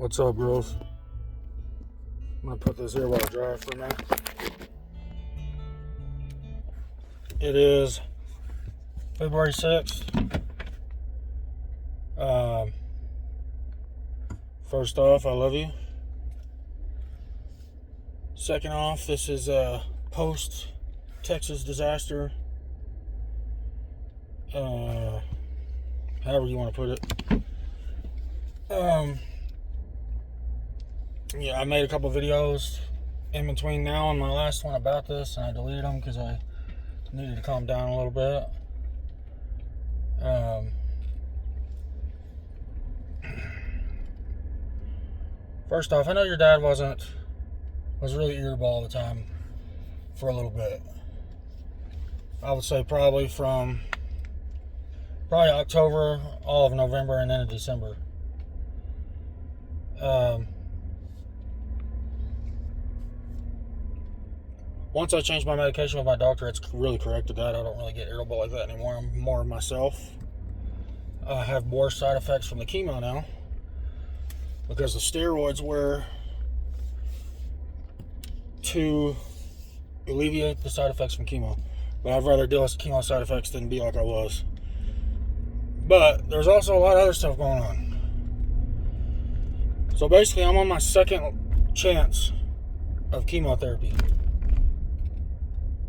What's up, girls? I'm gonna put this here while I drive for a minute. It is February 6th. First off, I love you. Second off, this is a post-Texas disaster. However you want to put it. Yeah, I made a couple videos in between now and my last one about this, and I deleted them because I needed to calm down a little bit. First off, I know your dad was really irritable all the time for a little bit. I would say probably October, all of November, and then in December. Once I changed my medication with my doctor, it's really corrected that. I don't really get irritable like that anymore. I'm more myself. I have more side effects from the chemo now because the steroids were to alleviate the side effects from chemo. But I'd rather deal with chemo side effects than be like I was. But there's also a lot of other stuff going on. So basically, I'm on my second chance of chemotherapy.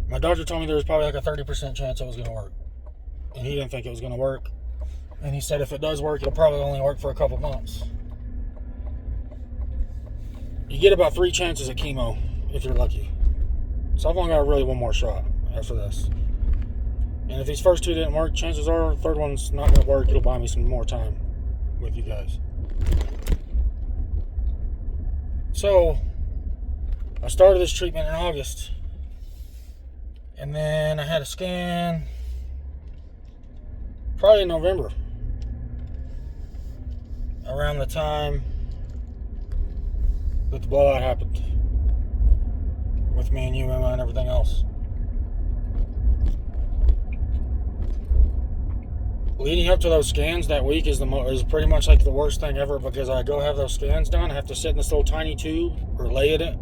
My doctor told me there was probably like a 30% chance it was going to work. And he didn't think it was going to work. And he said if it does work, it'll probably only work for a couple months. You get about 3 chances at chemo if you're lucky. So I've only got really one more shot after this. And if these first 2 didn't work, chances are the third one's not going to work. It'll buy me some more time with you guys. So, I started this treatment in August. And then I had a scan probably in November. Around the time that the blowout happened. With me and you, Emma, and everything else. Leading up to those scans that week is pretty much like the worst thing ever, because I go have those scans done. I have to sit in this little tiny tube or lay in it.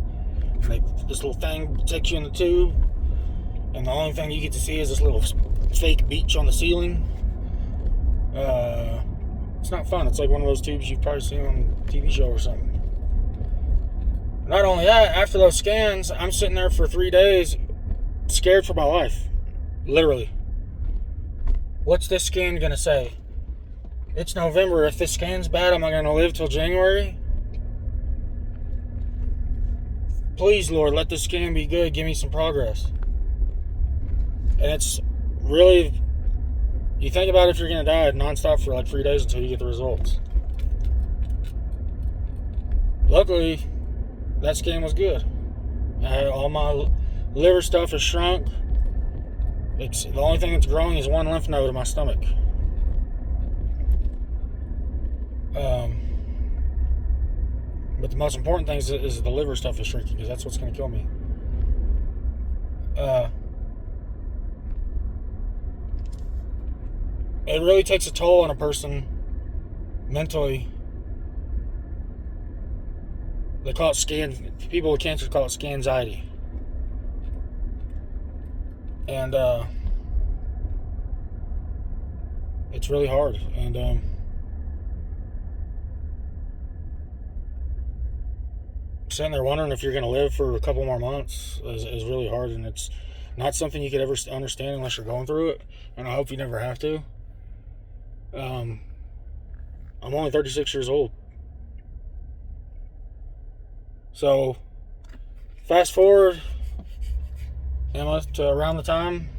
This little thing takes you in the tube, and the only thing you get to see is this little fake beach on the ceiling. It's not fun. It's like one of those tubes you've probably seen on a TV show or something. Not only that, after those scans, I'm sitting there for 3 days scared for my life. Literally. What's this scan going to say? It's November. If this scan's bad, am I going to live till January? Please, Lord, let this scan be good. Give me some progress. And it's really, you think about if you're going to die nonstop for like 3 days until you get the results. Luckily, that scan was good. All my liver stuff has shrunk. The only thing that's growing is one lymph node in my stomach. But the most important thing is the liver stuff is shrinking, because that's what's going to kill me. It really takes a toll on a person mentally. They call it people with cancer call it scanxiety. And it's really hard. And sitting there wondering if you're going to live for a couple more months is really hard. And it's not something you could ever understand unless you're going through it. And I hope you never have to. I'm only 36 years old. So, fast forward, Emma, to around the time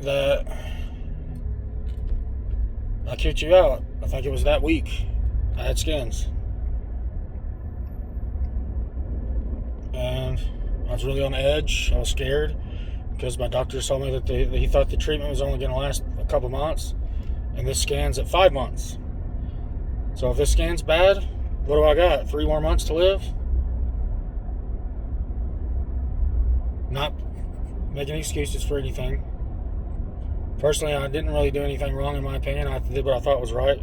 that I kicked you out. I think it was that week I had scans. And I was really on edge. I was scared because my doctor told me that he thought the treatment was only going to last a couple months, and this scan's at 5 months. So if this scan's bad, what do I got? 3 more months to live? Not making excuses for anything. Personally, I didn't really do anything wrong in my opinion. I did what I thought was right.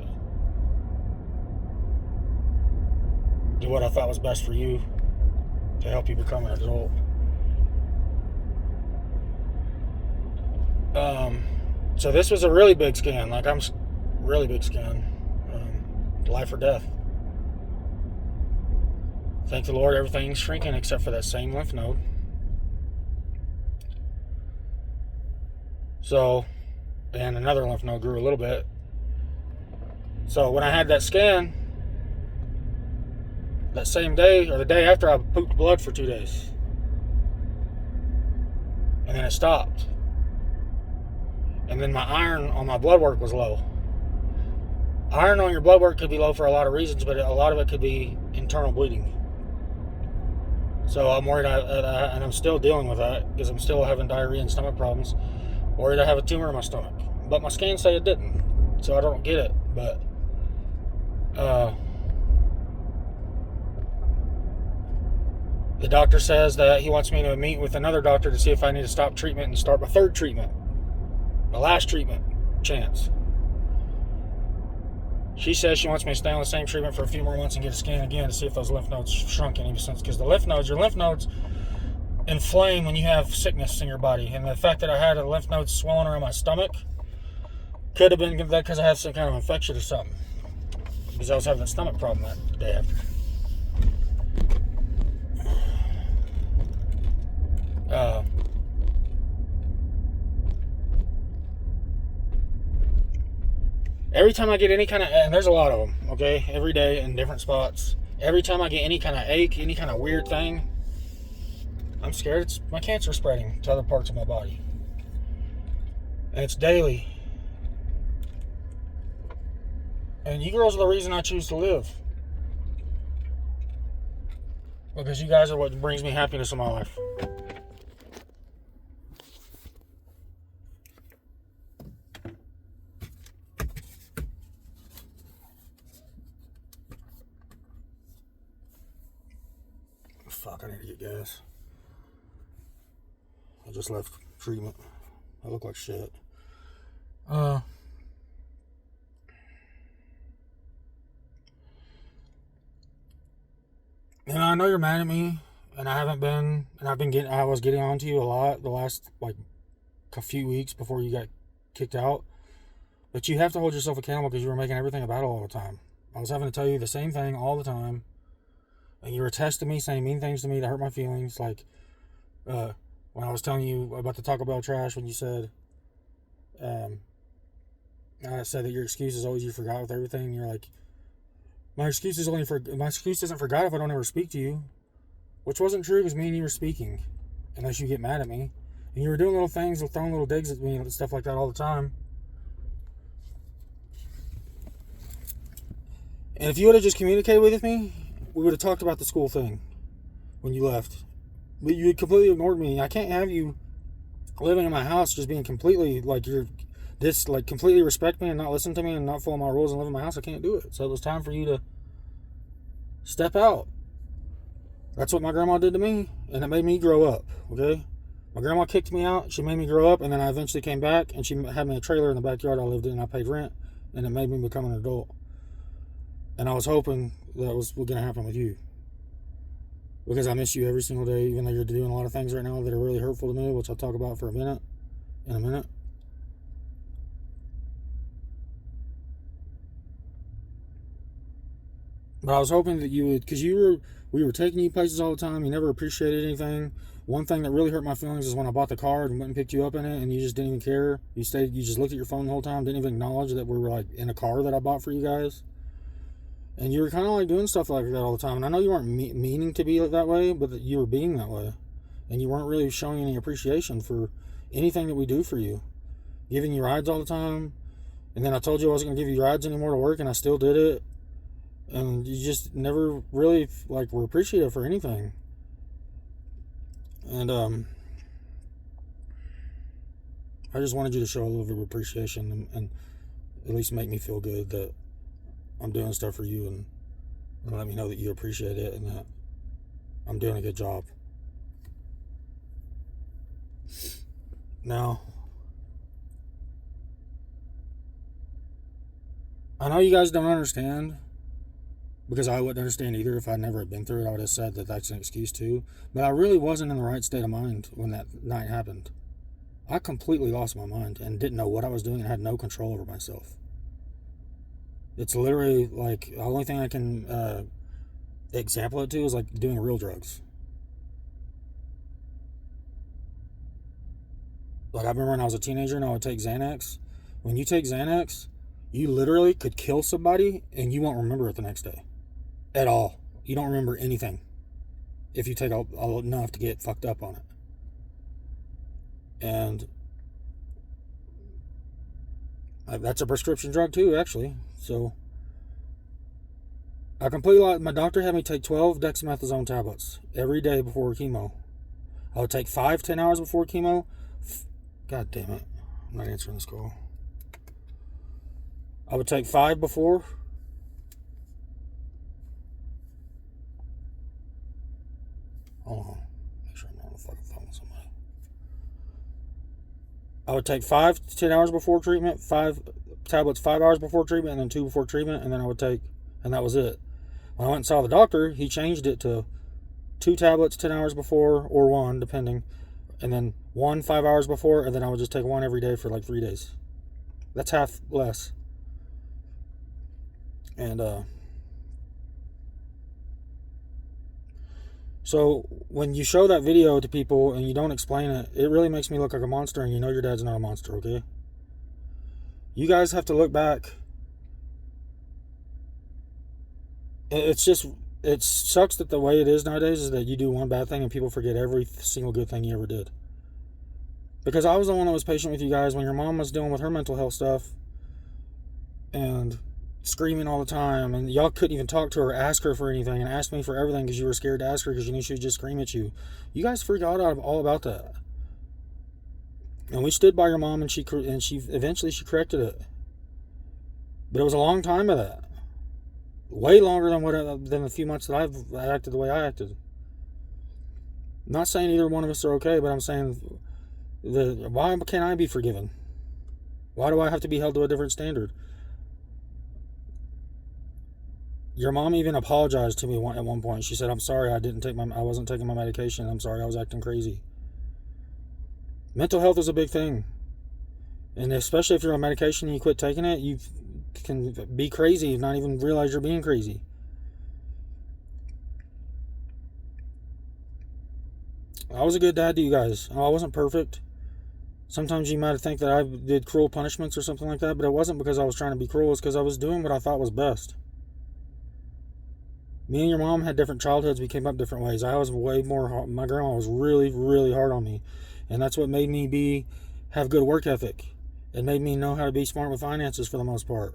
do what I thought was best for you to help you become an adult. So this was a really big scan. Like, I'm really big scan. Life or death. Thank the Lord, everything's shrinking except for that same lymph node. So, and another lymph node grew a little bit. So when I had that scan, that same day or the day after, I pooped blood for 2 days. And then it stopped. And then my iron on my blood work was low. Iron on your blood work could be low for a lot of reasons, but a lot of it could be internal bleeding. So I'm worried, and I'm still dealing with that because I'm still having diarrhea and stomach problems. Worried I have a tumor in my stomach. But my scans say it didn't. So I don't get it. But the doctor says that he wants me to meet with another doctor to see if I need to stop treatment and start my third treatment. My last treatment chance. She says she wants me to stay on the same treatment for a few more months and get a scan again to see if those lymph nodes shrunk any sense. Because your lymph nodes inflame when you have sickness in your body. And the fact that I had a lymph node swelling around my stomach could have been that because I had some kind of infection or something. Because I was having a stomach problem that day after. Every time I get any kind of, and there's a lot of them, okay, every day in different spots. Every time I get any kind of ache, any kind of weird thing, I'm scared it's my cancer spreading to other parts of my body. And it's daily. And you girls are the reason I choose to live. Because you guys are what brings me happiness in my life. Fuck, I need to get gas. I just left treatment. I look like shit. And I know you're mad at me, and I haven't been, and I was getting on to you a lot the last, like, a few weeks before you got kicked out. But you have to hold yourself accountable because you were making everything a battle all the time. I was having to tell you the same thing all the time. And you were testing me, saying mean things to me that hurt my feelings. Like, when I was telling you about the Taco Bell trash, when you said, I said that your excuse is always you forgot with everything. And you're like, my excuse isn't forgot if I don't ever speak to you. Which wasn't true because me and you were speaking. Unless you get mad at me. And you were doing little things, throwing little digs at me and stuff like that all the time. And if you would have just communicated with me, we would have talked about the school thing when you left. But you completely ignored me. I can't have you living in my house just being completely like completely respect me and not listen to me and not follow my rules and live in my house. I can't do it. So it was time for you to step out. That's what my grandma did to me, and it made me grow up, okay? My grandma kicked me out. She made me grow up, and then I eventually came back, and she had me a trailer in the backyard I lived in, and I paid rent, and it made me become an adult. And I was hoping that was going to happen with you. Because I miss you every single day, even though you're doing a lot of things right now that are really hurtful to me, which I'll talk about in a minute. But I was hoping that you would, because we were taking you places all the time. You never appreciated anything. One thing that really hurt my feelings is when I bought the car and went and picked you up in it, and you just didn't even care. You just looked at your phone the whole time, didn't even acknowledge that we were like in a car that I bought for you guys. And you were kind of like doing stuff like that all the time. And I know you weren't meaning to be that way, but that you were being that way. And you weren't really showing any appreciation for anything that we do for you. Giving you rides all the time. And then I told you I wasn't going to give you rides anymore to work, and I still did it. And you just never really were appreciative for anything. And I just wanted you to show a little bit of appreciation and at least make me feel good that I'm doing stuff for you and let me know that you appreciate it and that I'm doing a good job. Now, I know you guys don't understand because I wouldn't understand either. If I'd never been through it, I would have said that that's an excuse too. But I really wasn't in the right state of mind when that night happened. I completely lost my mind and didn't know what I was doing and had no control over myself. It's literally like the only thing I can example it to is like doing real drugs. Like I remember when I was a teenager and I would take Xanax. When you take Xanax, you literally could kill somebody and you won't remember it the next day. At all. You don't remember anything if you take enough to get fucked up on it. And that's a prescription drug too, actually. So I completely lost. My doctor had me take 12 dexamethasone tablets every day before chemo. I would take 5 10 hours before chemo. God damn it. I'm not answering this call. I would take 5 before. Hold on. Make sure I'm not on the fucking phone with somebody. I would take 5 to 10 hours before treatment, 5 tablets 5 hours before treatment, and then 2 before treatment, and then I would take, and that was it. When I went and saw the doctor, he changed it to 2 tablets 10 hours before, or 1, depending, and then 1 5 hours before, and then I would just take 1 every day for like 3 days. That's half less. And so when you show that video to people and you don't explain it, it really makes me look like a monster, and you know your dad's not a monster, okay? You guys have to look back. It's just, it sucks that the way it is nowadays is that you do one bad thing and people forget every single good thing you ever did. Because I was the one that was patient with you guys when your mom was dealing with her mental health stuff and screaming all the time, and y'all couldn't even talk to her or ask her for anything, and ask me for everything because you were scared to ask her because you knew she would just scream at you. You guys forgot all about that. And we stood by your mom, and she eventually corrected it. But it was a long time of that. Way longer than the few months that I've acted the way I acted. I'm not saying either one of us are okay, but I'm saying why can't I be forgiven? Why do I have to be held to a different standard? Your mom even apologized to me at one point. She said, "I'm sorry, I wasn't taking my medication. I'm sorry, I was acting crazy." Mental health is a big thing, and especially if you're on medication and you quit taking it, you can be crazy and not even realize you're being crazy. I was a good dad to you guys. I wasn't perfect. Sometimes you might think that I did cruel punishments or something like that, but it wasn't because I was trying to be cruel. It's because I was doing what I thought was best. Me and your mom had different childhoods. We came up different ways. I was way more. My grandma was really, really hard on me, and that's what made me have good work ethic. It made me know how to be smart with finances for the most part.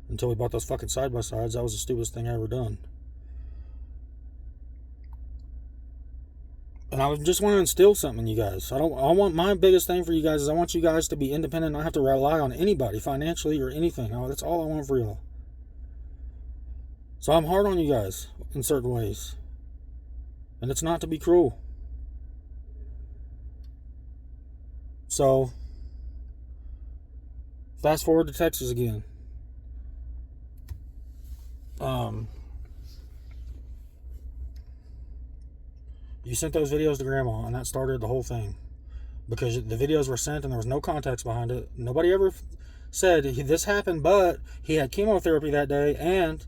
Until we bought those fucking side-by-sides. That was the stupidest thing I ever done. And I just want to instill something in you guys. My biggest thing for you guys is I want you guys to be independent and not have to rely on anybody financially or anything. That's all I want for y'all. So I'm hard on you guys in certain ways. And it's not to be cruel. So, fast forward to Texas again. You sent those videos to Grandma, and that started the whole thing. Because the videos were sent and there was no context behind it. Nobody ever said this happened, but he had chemotherapy that day and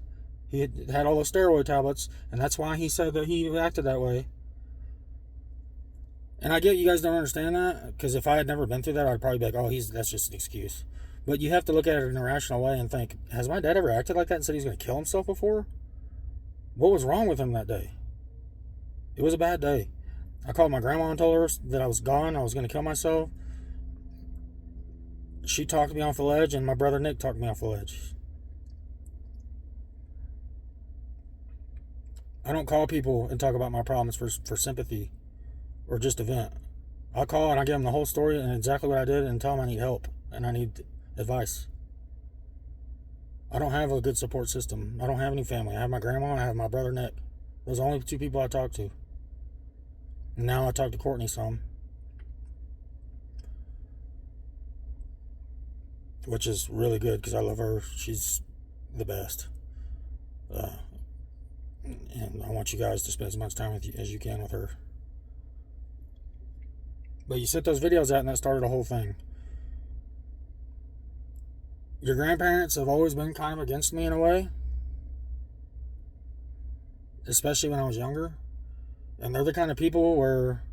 he had all those steroid tablets, and that's why he said that he acted that way. And I get you guys don't understand that, because if I had never been through that, I'd probably be like, oh, that's just an excuse. But you have to look at it in a rational way and think, has my dad ever acted like that and said he's going to kill himself before? What was wrong with him that day? It was a bad day. I called my grandma and told her that I was gone, I was going to kill myself. She talked me off the ledge, and my brother Nick talked me off the ledge. I don't call people and talk about my problems for sympathy or just a vent. I call and I give them the whole story and exactly what I did and tell them I need help and I need advice. I don't have a good support system. I don't have any family. I have my grandma and I have my brother Nick. Those are the only 2 people I talk to. And now I talk to Courtney some. Which is really good because I love her. She's the best. And I want you guys to spend as much time with you as you can with her. But you sent those videos out and that started a whole thing. Your grandparents have always been kind of against me in a way. Especially when I was younger. And they're the kind of people where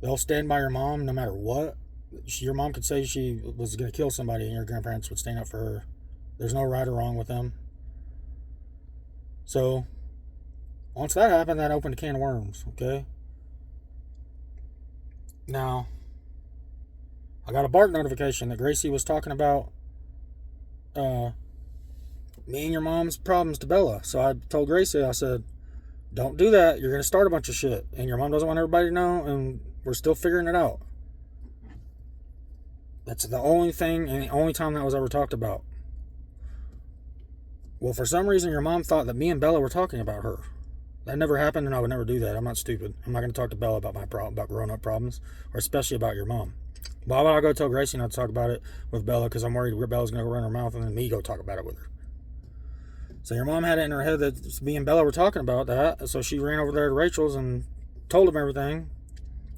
they'll stand by your mom no matter what. Your mom could say she was going to kill somebody and your grandparents would stand up for her. There's no right or wrong with them. So, once that happened, that opened a can of worms, okay? Now, I got a BART notification that Gracie was talking about me and your mom's problems to Bella. So I told Gracie, I said, don't do that. You're going to start a bunch of shit. And your mom doesn't want everybody to know, and we're still figuring it out. That's the only thing and the only time that was ever talked about. Well, for some reason, your mom thought that me and Bella were talking about her. That never happened, and I would never do that. I'm not stupid. I'm not going to talk to Bella about my problem, about grown-up problems, or especially about your mom. Why would I go tell Gracie not to talk about it with Bella? Because I'm worried Bella's going to run her mouth and then me go talk about it with her. So your mom had it in her head that me and Bella were talking about that. So she ran over there to Rachel's and told him everything.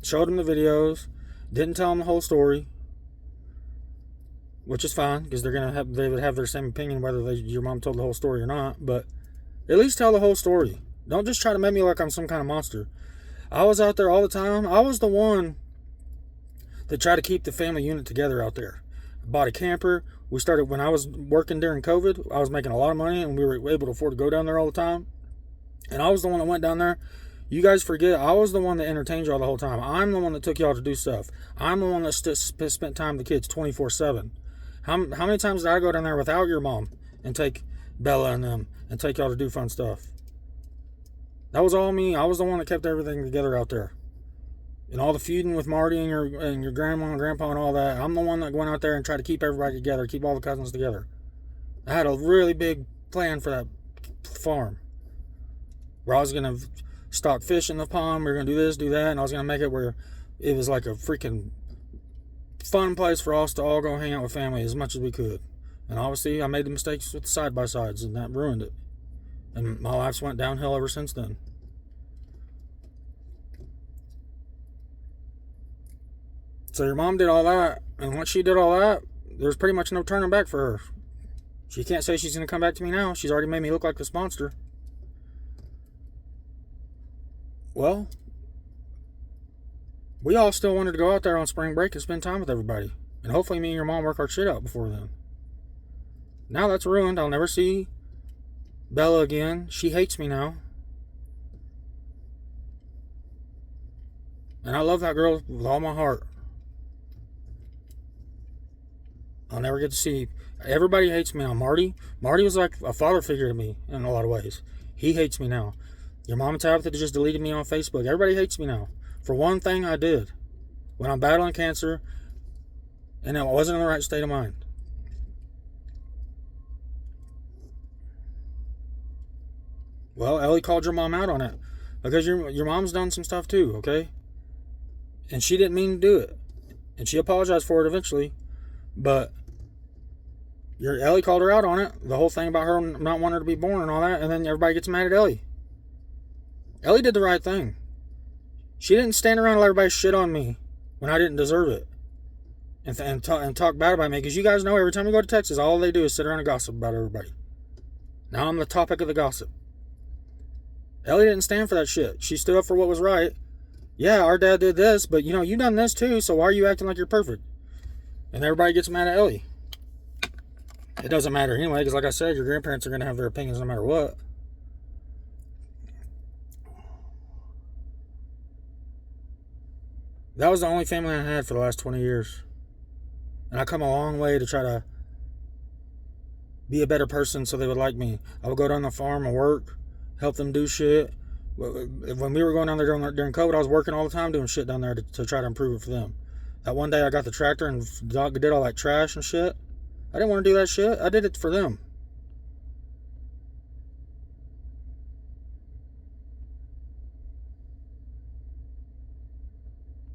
Showed him the videos. Didn't tell him the whole story. Which is fine, because they would have their same opinion whether your mom told the whole story or not. But at least tell the whole story. Don't just try to make me like I'm some kind of monster. I was out there all the time. I was the one that tried to keep the family unit together out there. I bought a camper. We started when I was working during COVID. I was making a lot of money, and we were able to afford to go down there all the time. And I was the one that went down there. You guys forget, I was the one that entertained y'all the whole time. I'm the one that took y'all to do stuff. I'm the one that spent time with the kids 24/7. How many times did I go down there without your mom and take Bella and them and take y'all to do fun stuff? That was all me. I was the one that kept everything together out there. And all the feuding with Marty and your grandma and grandpa and all that, I'm the one that went out there and tried to keep everybody together, keep all the cousins together. I had a really big plan for that farm. Where I was going to stock fish in the pond, we were going to do this, do that, and I was going to make it where it was like a freaking fun place for us to all go hang out with family as much as we could. And obviously I made the mistakes with the side-by-sides and that ruined it. And my life's went downhill ever since then. So your mom did all that, and once she did all that, there's pretty much no turning back for her. She can't say she's going to come back to me now. She's already made me look like this monster. Well, we all still wanted to go out there on spring break and spend time with everybody. And hopefully me and your mom work our shit out before then. Now that's ruined. I'll never see Bella again. She hates me now. And I love that girl with all my heart. I'll never get to see. Everybody hates me now. Marty was like a father figure to me in a lot of ways. He hates me now. Your mom and Tabitha just deleted me on Facebook. Everybody hates me now. For one thing I did. When I'm battling cancer. And I wasn't in the right state of mind. Well, Ellie called your mom out on it. Because your mom's done some stuff too, okay? And she didn't mean to do it. And she apologized for it eventually. But Ellie called her out on it. The whole thing about her not wanting her to be born and all that. And then everybody gets mad at Ellie. Ellie did the right thing. She didn't stand around and let everybody shit on me when I didn't deserve it. And talk bad about me. Because you guys know every time we go to Texas, all they do is sit around and gossip about everybody. Now I'm the topic of the gossip. Ellie didn't stand for that shit. She stood up for what was right. Yeah, our dad did this, but you done this too, so why are you acting like you're perfect? And everybody gets mad at Ellie. It doesn't matter anyway, because like I said, your grandparents are going to have their opinions no matter what. That was the only family I had for the last 20 years. And I come a long way to try to be a better person so they would like me. I would go down the farm and work, help them do shit. When we were going down there during COVID, I was working all the time doing shit down there to try to improve it for them. That one day I got the tractor and did all that trash and shit. I didn't want to do that shit. I did it for them.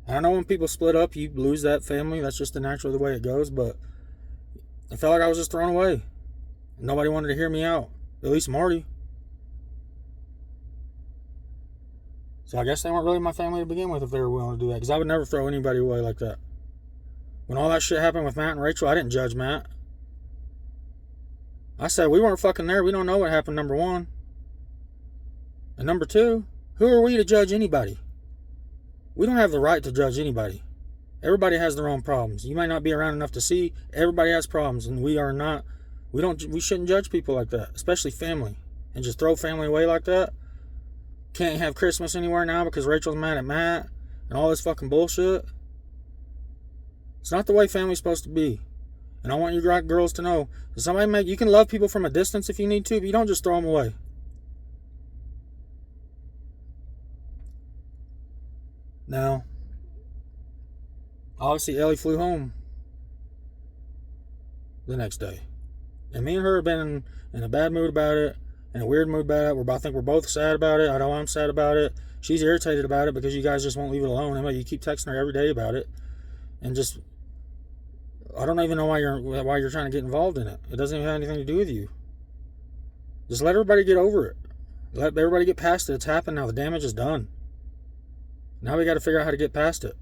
I know when people split up, you lose that family. That's just naturally the way it goes. But I felt like I was just thrown away. Nobody wanted to hear me out. At least Marty. So I guess they weren't really my family to begin with if they were willing to do that. Because I would never throw anybody away like that. When all that shit happened with Matt and Rachel, I didn't judge Matt. I said, we weren't fucking there. We don't know what happened, number one. And number two, who are we to judge anybody? We don't have the right to judge anybody. Everybody has their own problems. You might not be around enough to see. Everybody has problems, and we shouldn't judge people like that, especially family. And just throw family away like that. Can't have Christmas anywhere now because Rachel's mad at Matt and all this fucking bullshit. It's not the way family's supposed to be. And I want you girls to know, you can love people from a distance if you need to, but you don't just throw them away. Now, obviously Ellie flew home the next day. And me and her have been in a bad mood about it, in a weird mood about it. I think we're both sad about it. I know I'm sad about it. She's irritated about it because you guys just won't leave it alone. Emma, you keep texting her every day about it. And just, I don't even know why you're trying to get involved in it. It doesn't even have anything to do with you. Just let everybody get over it. Let everybody get past it. It's happened now. The damage is done. Now we got to figure out how to get past it.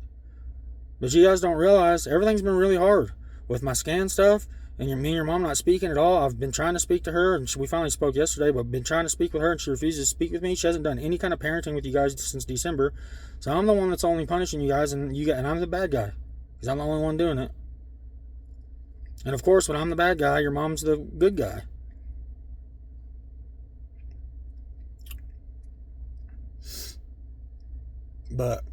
But you guys don't realize everything's been really hard with my scan stuff, and me and your mom not speaking at all. I've been trying to speak to her, and we finally spoke yesterday, but been trying to speak with her, and she refuses to speak with me. She hasn't done any kind of parenting with you guys since December. So I'm the one that's only punishing you guys, and I'm the bad guy because I'm the only one doing it. And of course, when I'm the bad guy, your mom's the good guy. But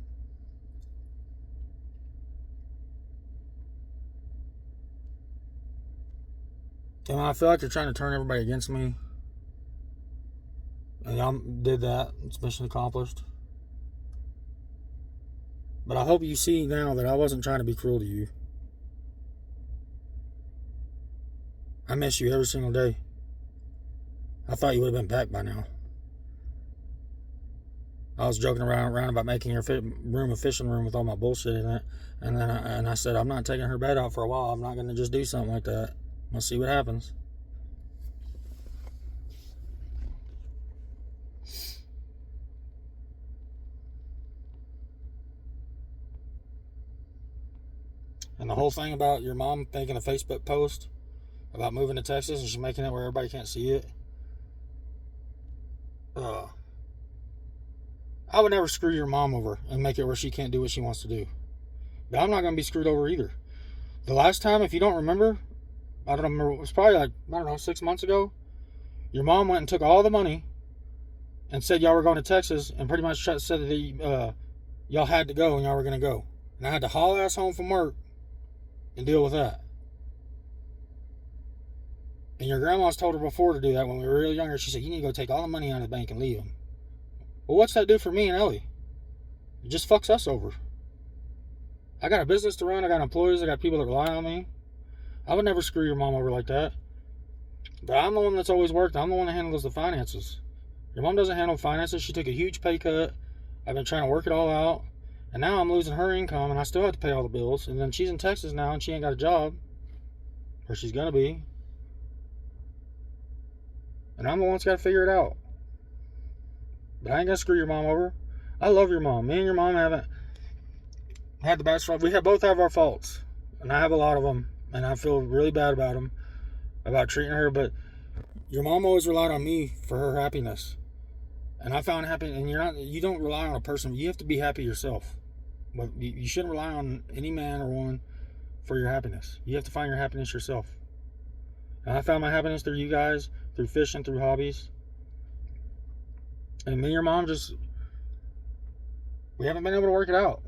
I feel like you're trying to turn everybody against me. And y'all did that. It's mission accomplished. But I hope you see now that I wasn't trying to be cruel to you. I miss you every single day. I thought you would have been back by now. I was joking around about making your room a fishing room with all my bullshit in it. And then I said, I'm not taking her bed out for a while. I'm not going to just do something like that. We'll see what happens. And the whole thing about your mom making a Facebook post about moving to Texas and she's making it where everybody can't see it. I would never screw your mom over and make it where she can't do what she wants to do. But I'm not going to be screwed over either. The last time, if you don't remember, I don't remember, it was probably 6 months ago. Your mom went and took all the money and said y'all were going to Texas and pretty much said that y'all had to go and y'all were going to go. And I had to haul ass home from work and deal with that. And your grandma's told her before to do that when we were real younger. She said, you need to go take all the money out of the bank and leave them. Well, what's that do for me and Ellie? It just fucks us over. I got a business to run. I got employees. I got people that rely on me. I would never screw your mom over like that. But I'm the one that's always worked. I'm the one that handles the finances. Your mom doesn't handle finances. She took a huge pay cut. I've been trying to work it all out. And now I'm losing her income and I still have to pay all the bills. And then she's in Texas now and she ain't got a job. Or she's going to be. And I'm the one that's got to figure it out. But I ain't going to screw your mom over. I love your mom. Me and your mom haven't had the best fight. We both have our faults. And I have a lot of them. And I feel really bad about them. About treating her. But your mom always relied on me for her happiness. And I found happiness. And you don't rely on a person. You have to be happy yourself. But you shouldn't rely on any man or woman for your happiness. You have to find your happiness yourself. And I found my happiness through you guys. Through fishing. Through hobbies. And me and your mom we haven't been able to work it out.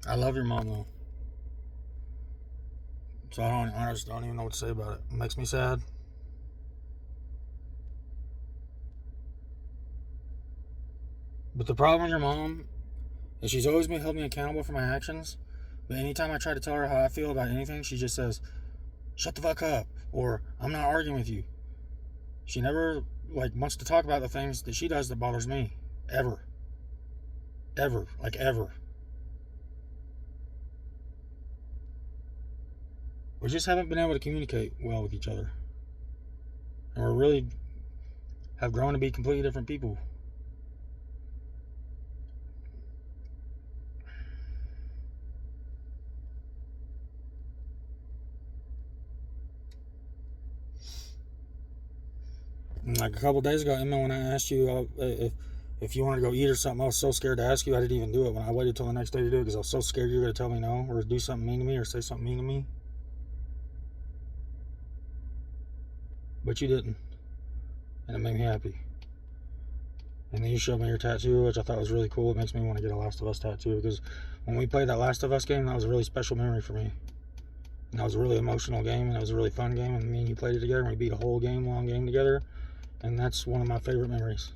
I love your mom though. So I just don't even know what to say about it. It makes me sad. But the problem with your mom is she's always been held me accountable for my actions. But anytime I try to tell her how I feel about anything, she just says, shut the fuck up. Or, I'm not arguing with you. She never wants to talk about the things that she does that bothers me. Ever. Like ever. We just haven't been able to communicate well with each other. And we really have grown to be completely different people. And like a couple days ago, Emma, when I asked you if you wanted to go eat or something, I was so scared to ask you. I didn't even do it when I waited till the next day to do it because I was so scared you were going to tell me no or do something mean to me or say something mean to me. But you didn't. And it made me happy. And then you showed me your tattoo, which I thought was really cool. It makes me want to get a Last of Us tattoo because when we played that Last of Us game, that was a really special memory for me. And that was a really emotional game, and it was a really fun game. And me and you played it together, and we beat a whole long game together. And that's one of my favorite memories.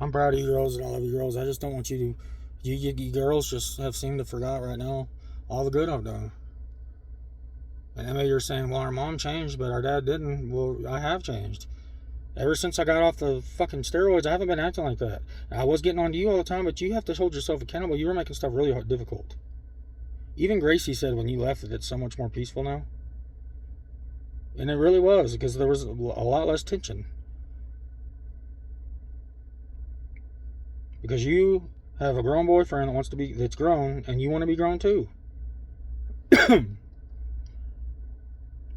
I'm proud of you girls, and I love you girls. I just don't want you to... You girls just have seemed to forgot right now all the good I've done. And Emma, you're saying, well, our mom changed, but our dad didn't. Well, I have changed. Ever since I got off the fucking steroids, I haven't been acting like that. I was getting on to you all the time, but you have to hold yourself accountable. You were making stuff really difficult. Even Gracie said when you left that it's so much more peaceful now. And it really was, because there was a lot less tension. Because you have a grown boyfriend that's grown, and you want to be grown too.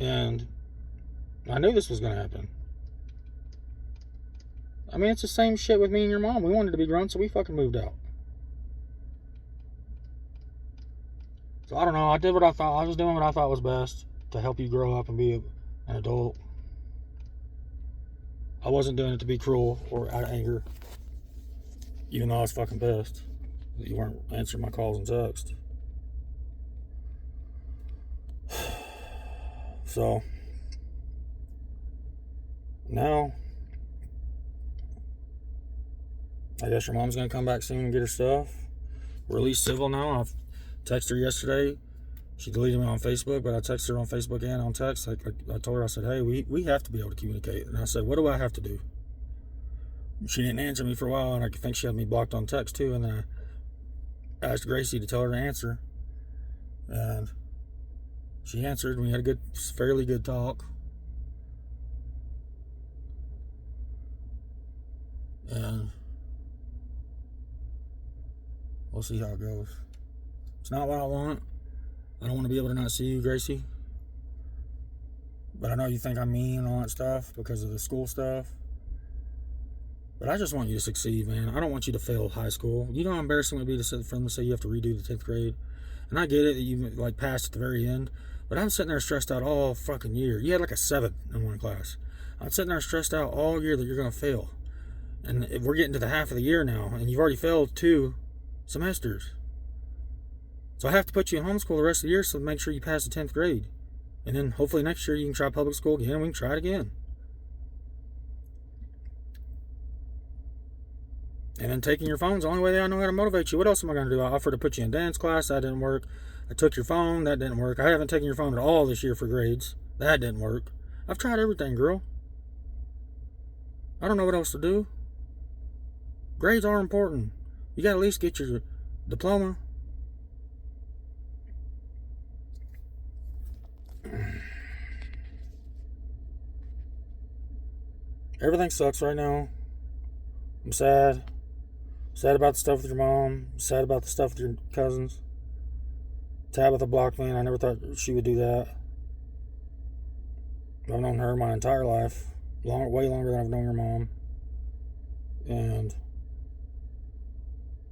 And I knew this was going to happen. I mean, it's the same shit with me and your mom. We wanted to be grown, so we fucking moved out. So I don't know. I did what I thought. I was doing what I thought was best to help you grow up and be an adult. I wasn't doing it to be cruel or out of anger. Even though I was fucking pissed that you weren't answering my calls and texts. So now I guess your mom's gonna come back soon and get her stuff. We're at least civil now. I've texted her yesterday. She deleted me on Facebook, but I texted her on Facebook and on text. I told her, I said, hey, we have to be able to communicate. And I said, what do I have to do? She didn't answer me for a while, and I think she had me blocked on text too. And then I asked Gracie to tell her to answer. And she answered, and we had a fairly good talk. And we'll see how it goes. It's not what I want. I don't want to be able to not see you, Gracie. But I know you think I'm mean and all that stuff because of the school stuff. But I just want you to succeed, man. I don't want you to fail high school. You know how embarrassing it would be for them to say you have to redo the 10th grade? And I get it that you passed at the very end. But I'm sitting there stressed out all fucking year. You had like a 7 in one class. I'm sitting there stressed out all year that you're going to fail. And if we're getting to the half of the year now, and you've already failed 2 semesters. So I have to put you in homeschool the rest of the year so to make sure you pass the 10th grade. And then hopefully next year you can try public school again and we can try it again. And then taking your phone's the only way that I know how to motivate you. What else am I going to do? I offered to put you in dance class. That didn't work. I took your phone. That didn't work. I haven't taken your phone at all this year for grades. That didn't work. I've tried everything, girl. I don't know what else to do. Grades are important. You got to at least get your diploma. Everything sucks right now. I'm sad. Sad about the stuff with your mom. Sad about the stuff with your cousins. Tabitha blocked me, and I never thought she would do that. I've known her my entire life. Way longer than I've known your mom. And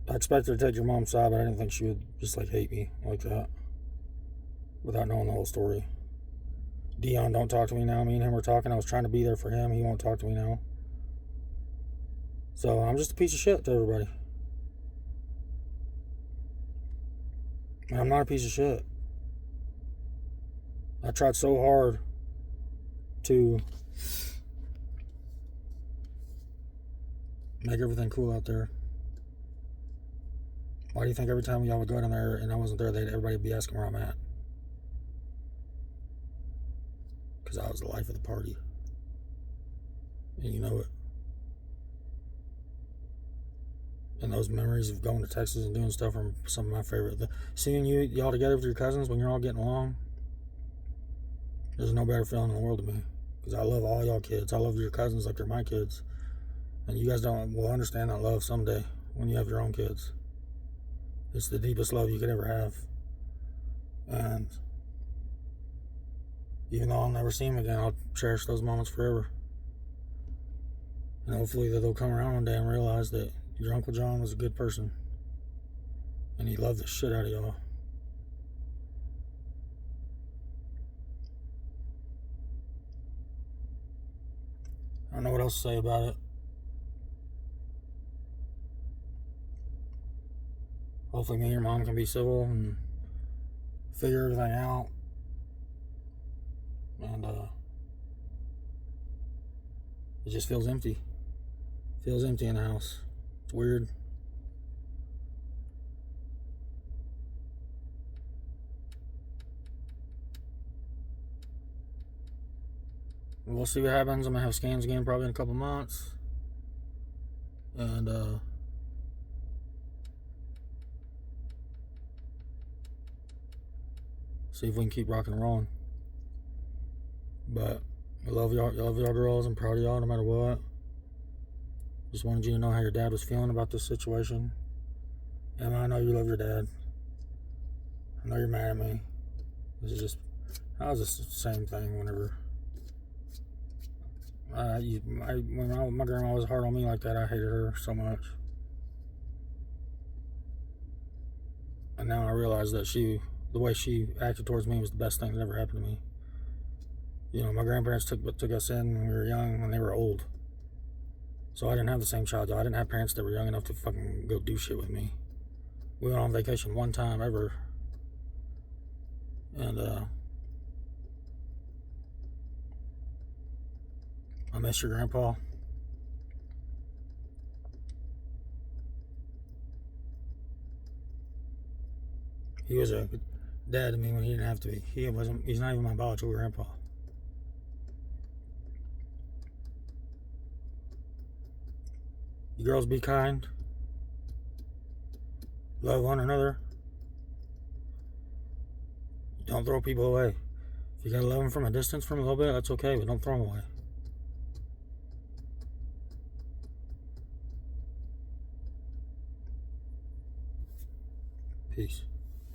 I expected her to take your mom's side, but I didn't think she would just hate me like that. Without knowing the whole story. Dion don't talk to me now. Me and him were talking. I was trying to be there for him. He won't talk to me now. So I'm just a piece of shit to everybody. And I'm not a piece of shit. I tried so hard to make everything cool out there. Why do you think every time y'all would go down there and I wasn't there, everybody would be asking where I'm at? Because I was the life of the party. And you know it. And those memories of going to Texas and doing stuff are some of my favorite. Seeing y'all together with your cousins when you're all getting along, there's no better feeling in the world to me. Because I love all y'all kids. I love your cousins like they're my kids. And you guys will understand that love someday when you have your own kids. It's the deepest love you could ever have. And even though I'll never see them again, I'll cherish those moments forever. And hopefully that they'll come around one day and realize that your Uncle John was a good person. And he loved the shit out of y'all. I don't know what else to say about it. Hopefully me and your mom can be civil and figure everything out. And it just feels empty. Feels empty in the house. It's weird. We'll see what happens. I'm gonna have scans again probably in a couple months. And see if we can keep rocking and rolling. But I love y'all girls. I'm proud of y'all no matter what. Just wanted you to know how your dad was feeling about this situation. Emma, I know you love your dad. I know you're mad at me. I was just the same thing whenever. When my grandma was hard on me like that, I hated her so much. And now I realize that the way she acted towards me was the best thing that ever happened to me. You know, my grandparents took us in when we were young, when they were old. So I didn't have the same childhood. I didn't have parents that were young enough to fucking go do shit with me. We went on vacation one time ever. And I miss your grandpa. He was a good dad to me when he didn't have to be. He's not even my biological grandpa. You girls be kind. Love one another. Don't throw people away. If you gotta love them from a distance from a little bit, that's okay, but don't throw them away. Peace.